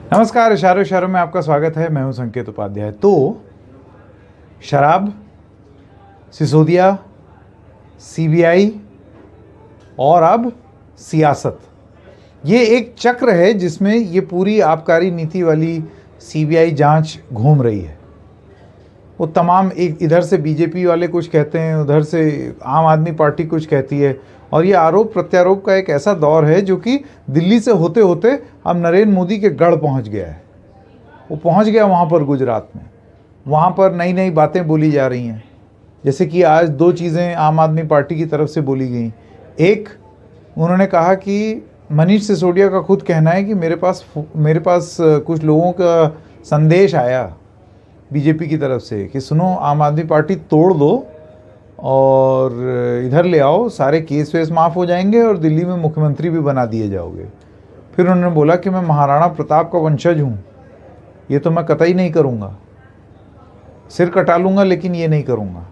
नमस्कार, इशारों इशारों में आपका स्वागत है। मैं हूं संकेत उपाध्याय। तो शराब, सिसोदिया, सीबीआई और अब सियासत, ये एक चक्र है जिसमें ये पूरी आबकारी नीति वाली सीबीआई जांच घूम रही है। वो तमाम, एक इधर से बीजेपी वाले कुछ कहते हैं, उधर से आम आदमी पार्टी कुछ कहती है, और ये आरोप प्रत्यारोप का एक ऐसा दौर है जो कि दिल्ली से होते होते अब नरेंद्र मोदी के गढ़ पहुंच गया है। वो पहुंच गया वहाँ पर गुजरात में। वहाँ पर नई नई बातें बोली जा रही हैं। जैसे कि आज दो चीज़ें आम आदमी पार्टी की तरफ से बोली गई। एक, उन्होंने कहा कि मनीष सिसोदिया का खुद कहना है कि मेरे पास कुछ लोगों का संदेश आया बीजेपी की तरफ से कि सुनो, आम आदमी पार्टी तोड़ दो और इधर ले आओ, सारे केस वेस माफ़ हो जाएंगे और दिल्ली में मुख्यमंत्री भी बना दिए जाओगे। फिर उन्होंने बोला कि मैं महाराणा प्रताप का वंशज हूँ, ये तो मैं कतई नहीं करूँगा, सिर कटा लूँगा लेकिन ये नहीं करूँगा,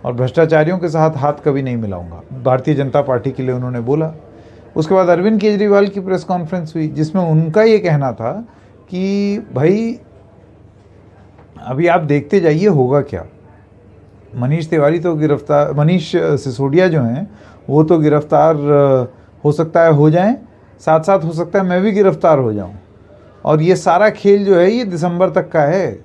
और भ्रष्टाचारियों के साथ हाथ कभी नहीं मिलाऊँगा। भारतीय जनता पार्टी के लिए उन्होंने बोला। उसके बाद अरविंद केजरीवाल की प्रेस कॉन्फ्रेंस हुई जिसमें उनका ये कहना था कि भाई अभी आप देखते जाइए होगा क्या। मनीष सिसोदिया जो हैं वो तो गिरफ्तार हो सकता है हो जाएं, साथ साथ हो सकता है मैं भी गिरफ्तार हो जाऊं, और ये सारा खेल जो है ये दिसंबर तक का है,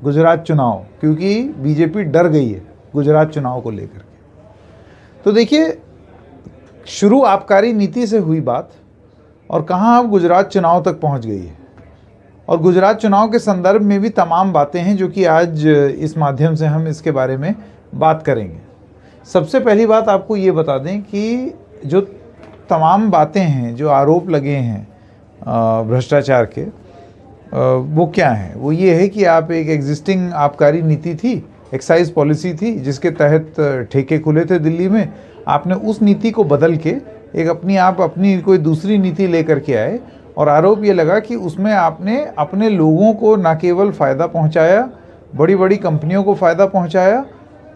गुजरात चुनाव, क्योंकि बीजेपी डर गई है गुजरात चुनाव को लेकर के। तो देखिए, शुरू आबकारी नीति से हुई बात और कहाँ अब गुजरात चुनाव तक पहुँच गई है, और गुजरात चुनाव के संदर्भ में भी तमाम बातें हैं जो कि आज इस माध्यम से हम इसके बारे में बात करेंगे। सबसे पहली बात आपको ये बता दें कि जो तमाम बातें हैं, जो आरोप लगे हैं भ्रष्टाचार के, वो क्या हैं? वो ये है कि आप एक एग्जिस्टिंग आबकारी नीति थी, एक्साइज पॉलिसी थी, जिसके तहत ठेके खुले थे दिल्ली में। आपने उस नीति को बदल के एक अपनी कोई दूसरी नीति लेकर के आए, और आरोप ये लगा कि उसमें आपने अपने लोगों को न केवल फ़ायदा पहुंचाया, बड़ी बड़ी कंपनियों को फ़ायदा पहुंचाया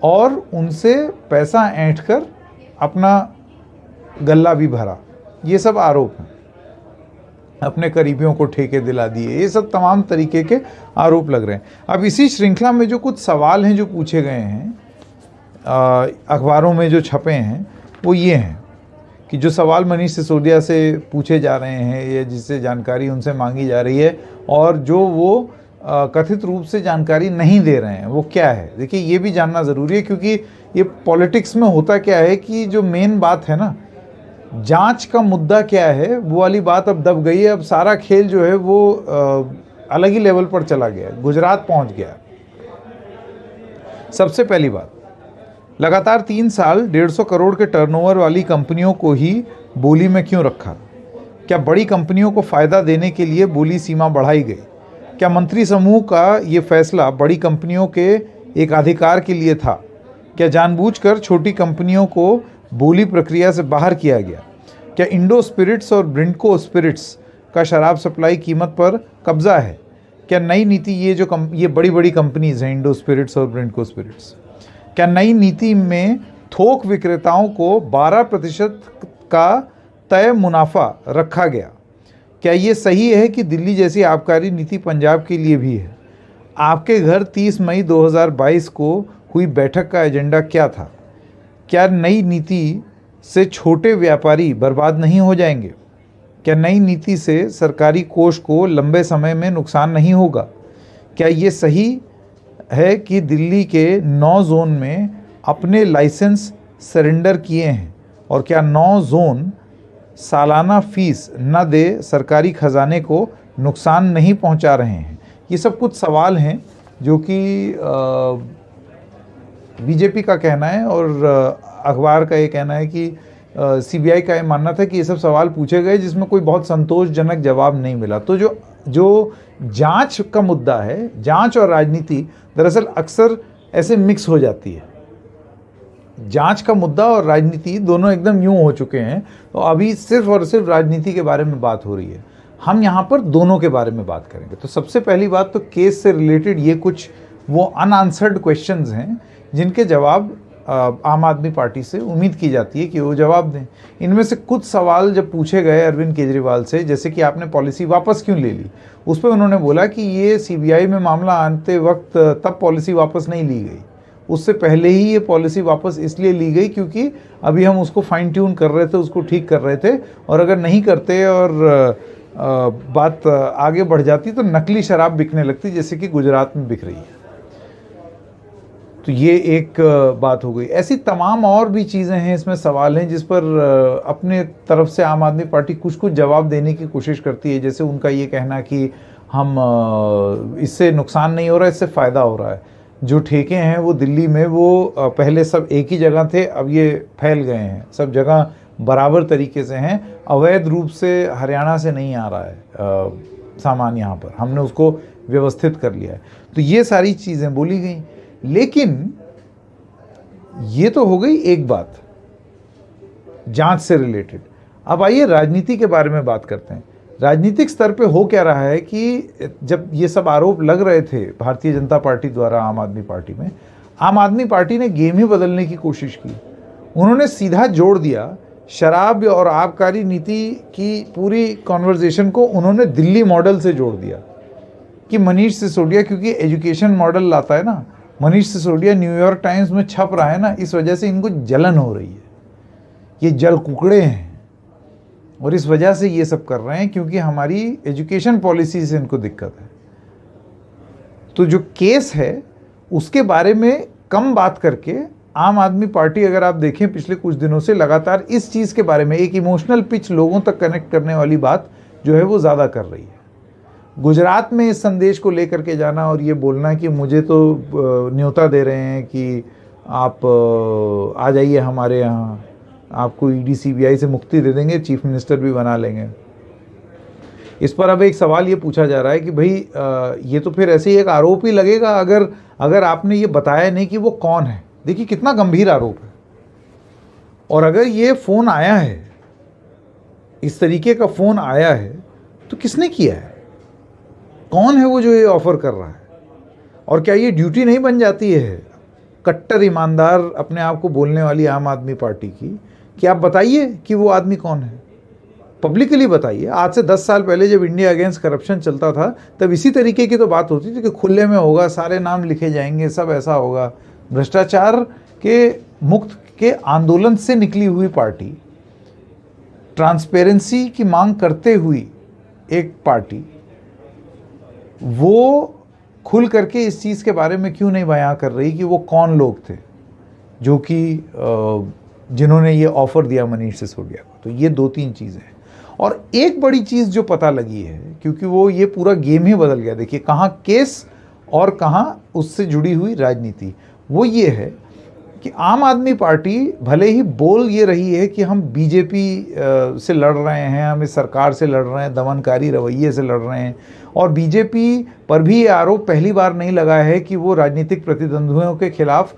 और उनसे पैसा ऐंठ कर अपना गल्ला भी भरा। ये सब आरोप हैं। अपने करीबियों को ठेके दिला दिए, ये सब तमाम तरीके के आरोप लग रहे हैं। अब इसी श्रृंखला में जो कुछ सवाल हैं जो पूछे गए हैं, अखबारों में जो छपे हैं, वो ये हैं कि जो सवाल मनीष सिसोदिया से पूछे जा रहे हैं या जिससे जानकारी उनसे मांगी जा रही है, और जो वो कथित रूप से जानकारी नहीं दे रहे हैं, वो क्या है? देखिए, ये भी जानना ज़रूरी है, क्योंकि ये पॉलिटिक्स में होता क्या है कि जो मेन बात है ना, जांच का मुद्दा क्या है, वो वाली बात अब दब गई है। अब सारा खेल जो है वो अलग ही लेवल पर चला गया, गुजरात पहुंच गया। सबसे पहली बात, लगातार 3 साल 150 करोड़ के टर्नओवर वाली कंपनियों को ही बोली में क्यों रखा? क्या बड़ी कंपनियों को फ़ायदा देने के लिए बोली सीमा बढ़ाई गई? क्या मंत्री समूह का ये फैसला बड़ी कंपनियों के एक अधिकार के लिए था? क्या जानबूझकर छोटी कंपनियों को बोली प्रक्रिया से बाहर किया गया? क्या इंडो स्पिरिट्स और ब्रिंडको स्पिरिट्स का शराब सप्लाई कीमत पर कब्जा है? क्या नई नीति, ये बड़ी बड़ी कंपनीज हैं इंडो स्पिरिट्स और ब्रिंडको स्पिरिट्स, क्या नई नीति में थोक विक्रेताओं को 12% का तय मुनाफा रखा गया? क्या ये सही है कि दिल्ली जैसी आबकारी नीति पंजाब के लिए भी है? आपके घर 30 मई 2022 को हुई बैठक का एजेंडा क्या था? क्या नई नीति से छोटे व्यापारी बर्बाद नहीं हो जाएंगे? क्या नई नीति से सरकारी कोष को लंबे समय में नुकसान नहीं होगा? क्या ये सही है कि दिल्ली के 9 जोन में अपने लाइसेंस सरेंडर किए हैं, और क्या 9 जोन सालाना फीस न दे सरकारी खजाने को नुकसान नहीं पहुंचा रहे हैं? ये सब कुछ सवाल हैं जो कि बीजेपी का कहना है, और अखबार का ये कहना है कि सीबीआई का ये मानना था कि ये सब सवाल पूछे गए जिसमें कोई बहुत संतोषजनक जवाब नहीं मिला। तो जो जांच का मुद्दा है, जांच और राजनीति दरअसल अक्सर ऐसे मिक्स हो जाती है। जांच का मुद्दा और राजनीति दोनों एकदम यूं हो चुके हैं, तो अभी सिर्फ और सिर्फ राजनीति के बारे में बात हो रही है। हम यहाँ पर दोनों के बारे में बात करेंगे। तो सबसे पहली बात, तो केस से रिलेटेड ये कुछ वो अनआंसर्ड क्वेश्चंस हैं जिनके जवाब आम आदमी पार्टी से उम्मीद की जाती है कि वो जवाब दें। इनमें से कुछ सवाल जब पूछे गए अरविंद केजरीवाल से, जैसे कि आपने पॉलिसी वापस क्यों ले ली, उस पर उन्होंने बोला कि ये सीबीआई में मामला आते वक्त तब पॉलिसी वापस नहीं ली गई, उससे पहले ही ये पॉलिसी वापस इसलिए ली गई क्योंकि अभी हम उसको फाइन ट्यून कर रहे थे, उसको ठीक कर रहे थे, और अगर नहीं करते और बात आगे बढ़ जाती तो नकली शराब बिकने लगती, जैसे कि गुजरात में बिक रही है। तो ये एक बात हो गई। ऐसी तमाम और भी चीज़ें हैं, इसमें सवाल हैं जिस पर अपने तरफ से आम आदमी पार्टी कुछ कुछ जवाब देने की कोशिश करती है। जैसे उनका ये कहना कि हम इससे नुकसान नहीं हो रहा, इससे फ़ायदा हो रहा है। जो ठेके हैं वो दिल्ली में वो पहले सब एक ही जगह थे, अब ये फैल गए हैं, सब जगह बराबर तरीके से हैं। अवैध रूप से हरियाणा से नहीं आ रहा है सामान यहाँ पर, हमने उसको व्यवस्थित कर लिया है। तो ये सारी चीज़ें बोली गई। लेकिन ये तो हो गई एक बात जांच से रिलेटेड। अब आइए राजनीति के बारे में बात करते हैं। राजनीतिक स्तर पे हो क्या रहा है कि जब ये सब आरोप लग रहे थे भारतीय जनता पार्टी द्वारा आम आदमी पार्टी में, आम आदमी पार्टी ने गेम ही बदलने की कोशिश की। उन्होंने सीधा जोड़ दिया शराब और आबकारी नीति की पूरी कॉन्वर्जेशन को, उन्होंने दिल्ली मॉडल से जोड़ दिया कि मनीष सिसोदिया, क्योंकि एजुकेशन मॉडल लाता है ना, मनीष सिसोदिया न्यूयॉर्क टाइम्स में छप रहा है ना, इस वजह से इनको जलन हो रही है, ये जल कुकड़े हैं और इस वजह से ये सब कर रहे हैं क्योंकि हमारी एजुकेशन पॉलिसी से इनको दिक्कत है। तो जो केस है उसके बारे में कम बात करके आम आदमी पार्टी, अगर आप देखें पिछले कुछ दिनों से लगातार इस चीज़ के बारे में एक इमोशनल पिच लोगों तक कनेक्ट करने वाली बात जो है वो ज़्यादा कर रही है। गुजरात में इस संदेश को लेकर के जाना और ये बोलना कि मुझे तो न्योता दे रहे हैं कि आप आ जाइए हमारे यहाँ, आपको ईडी सीबीआई से मुक्ति दे देंगे, चीफ मिनिस्टर भी बना लेंगे। इस पर अब एक सवाल ये पूछा जा रहा है कि भाई ये तो फिर ऐसे ही एक आरोप ही लगेगा अगर आपने ये बताया नहीं कि वो कौन है। देखिए कितना गंभीर आरोप है। और अगर ये फ़ोन आया है, इस तरीके का फ़ोन आया है, तो किसने किया है, कौन है वो जो ये ऑफ़र कर रहा है, और क्या ये ड्यूटी नहीं बन जाती है कट्टर ईमानदार अपने आप को बोलने वाली आम आदमी पार्टी की कि आप बताइए कि वो आदमी कौन है, पब्लिकली बताइए। आज से 10 साल पहले जब इंडिया अगेंस्ट करप्शन चलता था तब इसी तरीके की तो बात होती थी कि खुले में होगा, सारे नाम लिखे जाएंगे, सब ऐसा होगा। भ्रष्टाचार के मुक्त के आंदोलन से निकली हुई पार्टी, ट्रांसपेरेंसी की मांग करते हुई एक पार्टी, वो खुल करके इस चीज़ के बारे में क्यों नहीं बयां कर रही कि वो कौन लोग थे जो कि जिन्होंने ये ऑफ़र दिया मनीष सिसोदिया को। तो ये 2-3 चीज़ें हैं। और एक बड़ी चीज़ जो पता लगी है, क्योंकि वो ये पूरा गेम ही बदल गया, देखिए कहाँ केस और कहाँ उससे जुड़ी हुई राजनीति, वो ये है कि आम आदमी पार्टी भले ही बोल ये रही है कि हम बीजेपी से लड़ रहे हैं, हम इस सरकार से लड़ रहे हैं, दमनकारी रवैये से लड़ रहे हैं, और बीजेपी पर भी ये आरोप पहली बार नहीं लगा है कि वो राजनीतिक प्रतिद्वंदियों के खिलाफ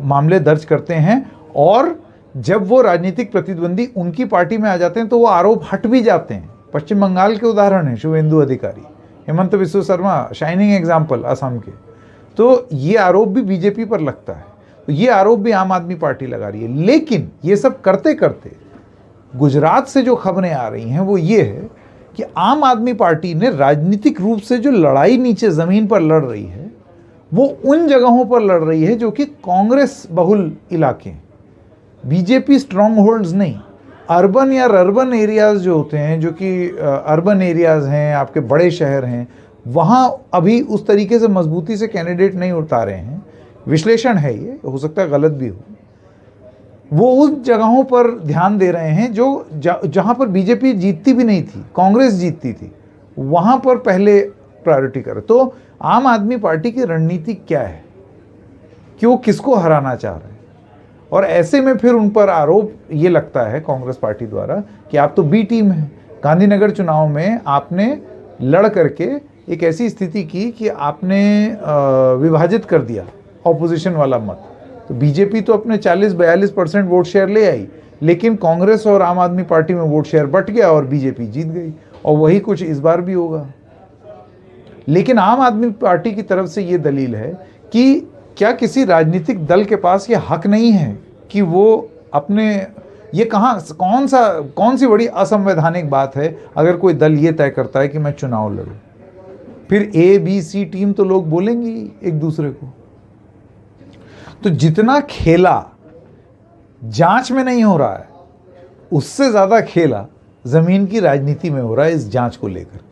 मामले दर्ज करते हैं, और जब वो राजनीतिक प्रतिद्वंदी उनकी पार्टी में आ जाते हैं तो वो आरोप हट भी जाते हैं। पश्चिम बंगाल के उदाहरण है शुभेंदु अधिकारी, हेमंत बिस्वा शर्मा, शाइनिंग एग्जाम्पल असम के। तो ये आरोप भी बीजेपी पर लगता है, तो ये आरोप भी आम आदमी पार्टी लगा रही है। लेकिन ये सब करते करते गुजरात से जो खबरें आ रही हैं वो ये है कि आम आदमी पार्टी ने राजनीतिक रूप से जो लड़ाई नीचे ज़मीन पर लड़ रही है वो उन जगहों पर लड़ रही है जो कि कांग्रेस बहुल इलाके हैं, बीजेपी स्ट्रॉन्ग होल्ड्स नहीं। अर्बन या अर्बन एरियाज़ जो होते हैं, जो कि अर्बन एरियाज़ हैं, आपके बड़े शहर हैं, वहाँ अभी उस तरीके से मजबूती से कैंडिडेट नहीं उतारे हैं। विश्लेषण है, ये हो सकता है गलत भी हो। वो उस जगहों पर ध्यान दे रहे हैं जो जहाँ पर बीजेपी जीतती भी नहीं थी, कांग्रेस जीतती थी, वहाँ पर पहले प्रायोरिटी करें। तो आम आदमी पार्टी की रणनीति क्या है कि वो किसको हराना चाह रहे हैं, और ऐसे में फिर उन पर आरोप ये लगता है कांग्रेस पार्टी द्वारा कि आप तो बी टीम हैं। गांधीनगर चुनाव में आपने लड़ करके एक ऐसी स्थिति की कि आपने विभाजित कर दिया ऑपोजिशन वाला मत। तो बीजेपी तो अपने 40-42% वोट शेयर ले आई, लेकिन कांग्रेस और आम आदमी पार्टी में वोट शेयर बट गया और बीजेपी जीत गई, और वही कुछ इस बार भी होगा। लेकिन आम आदमी पार्टी की तरफ से ये दलील है कि क्या किसी राजनीतिक दल के पास ये हक नहीं है कि वो अपने, ये कौन सी बड़ी असंवैधानिक बात है अगर कोई दल ये तय करता है कि मैं चुनाव लड़ूं? फिर ABC टीम तो लोग बोलेंगे ही एक दूसरे को। तो जितना खेला जांच में नहीं हो रहा है, उससे ज़्यादा खेला ज़मीन की राजनीति में हो रहा है इस जांच को लेकर के।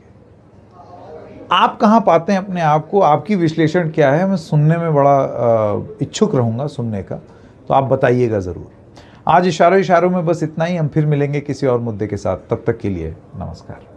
आप कहाँ पाते हैं अपने आप को? आपकी विश्लेषण क्या है? मैं सुनने में बड़ा इच्छुक रहूँगा सुनने का, तो आप बताइएगा ज़रूर। आज इशारों में बस इतना ही। हम फिर मिलेंगे किसी और मुद्दे के साथ। तब तक के लिए नमस्कार।